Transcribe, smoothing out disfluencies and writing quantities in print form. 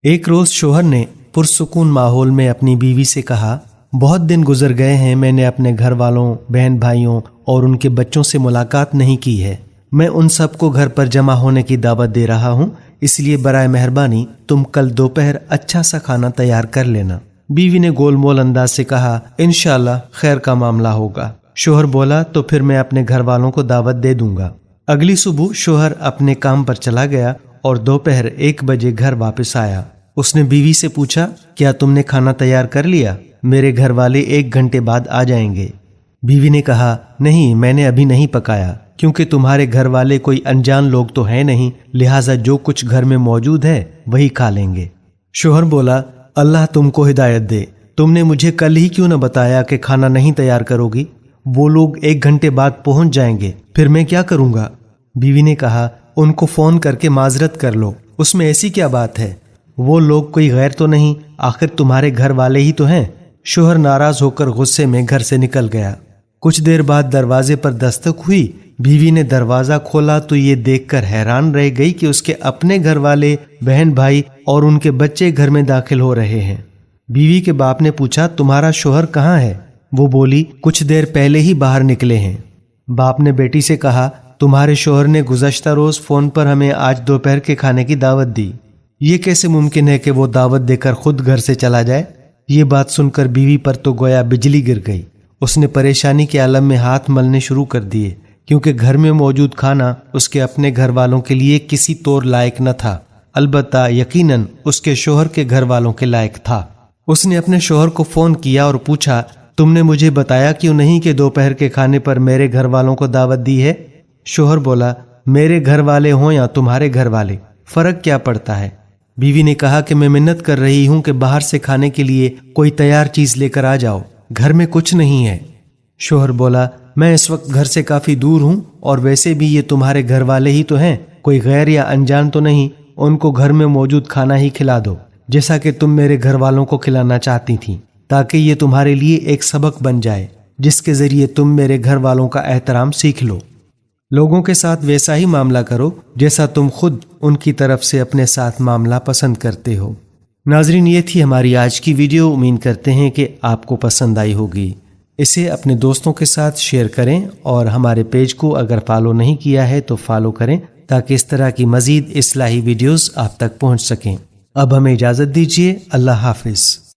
ایک روز شوہر نے پرسکون ماحول میں اپنی بیوی سے کہا، بہت دن گزر گئے ہیں، میں نے اپنے گھر والوں، بہن بھائیوں اور ان کے بچوں سے ملاقات نہیں کی ہے۔ میں ان سب کو گھر پر جمع ہونے کی دعوت دے رہا ہوں، اس لیے برائے مہربانی تم کل دوپہر اچھا سا کھانا تیار کر لینا۔ بیوی نے گول مول انداز سے کہا، انشاءاللہ خیر کا معاملہ ہوگا۔ شوہر بولا، تو پھر میں اپنے گھر والوں کو دعوت دے دوں گا۔ اگلی صبح شوہر اپنے کام پر چلا گیا اور دوپہر 1 بجے گھر واپس آیا۔ اس نے بیوی سے پوچھا، کیا تم نے کھانا تیار کر لیا؟ میرے گھر والے 1 گھنٹے بعد آ جائیں گے۔ بیوی نے کہا، نہیں، میں نے ابھی نہیں پکایا، کیونکہ تمہارے گھر والے کوئی انجان لوگ تو ہیں نہیں، لہٰذا جو کچھ گھر میں موجود ہے وہی کھا لیں گے۔ شوہر بولا، اللہ تم کو ہدایت دے، تم نے مجھے کل ہی کیوں نہ بتایا کہ کھانا نہیں تیار کرو گی؟ وہ لوگ 1 گھنٹے بعد پہنچ جائیں گے، پھر میں کیا کروں گا؟ بیوی نے کہا، ان کو فون کر کے معذرت کر لو، اس میں ایسی کیا بات ہے؟ وہ لوگ کوئی غیر تو نہیں، آخر تمہارے گھر والے ہی تو ہیں۔ شوہر ناراض ہو کر غصے میں گھر سے نکل گیا۔ کچھ دیر بعد دروازے پر دستک ہوئی۔ بیوی نے دروازہ کھولا تو یہ دیکھ کر حیران رہ گئی کہ اس کے اپنے گھر والے، بہن بھائی اور ان کے بچے گھر میں داخل ہو رہے ہیں۔ بیوی کے باپ نے پوچھا، تمہارا شوہر کہاں ہے؟ وہ بولی، کچھ دیر پہلے ہی باہر نکلے ہیں۔ باپ نے بیٹی سے کہا، تمہارے شوہر نے گزشتہ روز فون پر ہمیں آج دوپہر کے کھانے کی دعوت دی، یہ کیسے ممکن ہے کہ وہ دعوت دے کر خود گھر سے چلا جائے؟ یہ بات سن کر بیوی پر تو گویا بجلی گر گئی۔ اس نے پریشانی کے عالم میں ہاتھ ملنے شروع کر دیے، کیونکہ گھر میں موجود کھانا اس کے اپنے گھر والوں کے لیے کسی طور لائق نہ تھا، البتہ یقیناً اس کے شوہر کے گھر والوں کے لائق تھا۔ اس نے اپنے شوہر کو فون کیا اور پوچھا، تم نے مجھے بتایا کیوں نہیں کہ دوپہر کے کھانے پر میرے گھر والوں کو دعوت دی ہے؟ شوہر بولا، میرے گھر والے ہوں یا تمہارے گھر والے، فرق کیا پڑتا ہے؟ بیوی نے کہا کہ میں منت کر رہی ہوں کہ باہر سے کھانے کے لیے کوئی تیار چیز لے کر آ جاؤ، گھر میں کچھ نہیں ہے۔ شوہر بولا، میں اس وقت گھر سے کافی دور ہوں، اور ویسے بھی یہ تمہارے گھر والے ہی تو ہیں، کوئی غیر یا انجان تو نہیں، ان کو گھر میں موجود کھانا ہی کھلا دو، جیسا کہ تم میرے گھر والوں کو کھلانا چاہتی تھیں، تاکہ یہ تمہارے لیے ایک سبق بن جائے جس کے ذریعے تم میرے گھر والوں کا احترام سیکھ لو۔ لوگوں کے ساتھ ویسا ہی معاملہ کرو جیسا تم خود ان کی طرف سے اپنے ساتھ معاملہ پسند کرتے ہو۔ ناظرین، یہ تھی ہماری آج کی ویڈیو، امید کرتے ہیں کہ آپ کو پسند آئی ہوگی۔ اسے اپنے دوستوں کے ساتھ شیئر کریں اور ہمارے پیج کو اگر فالو نہیں کیا ہے تو فالو کریں، تاکہ اس طرح کی مزید اصلاحی ویڈیوز آپ تک پہنچ سکیں۔ اب ہمیں اجازت دیجیے، اللہ حافظ۔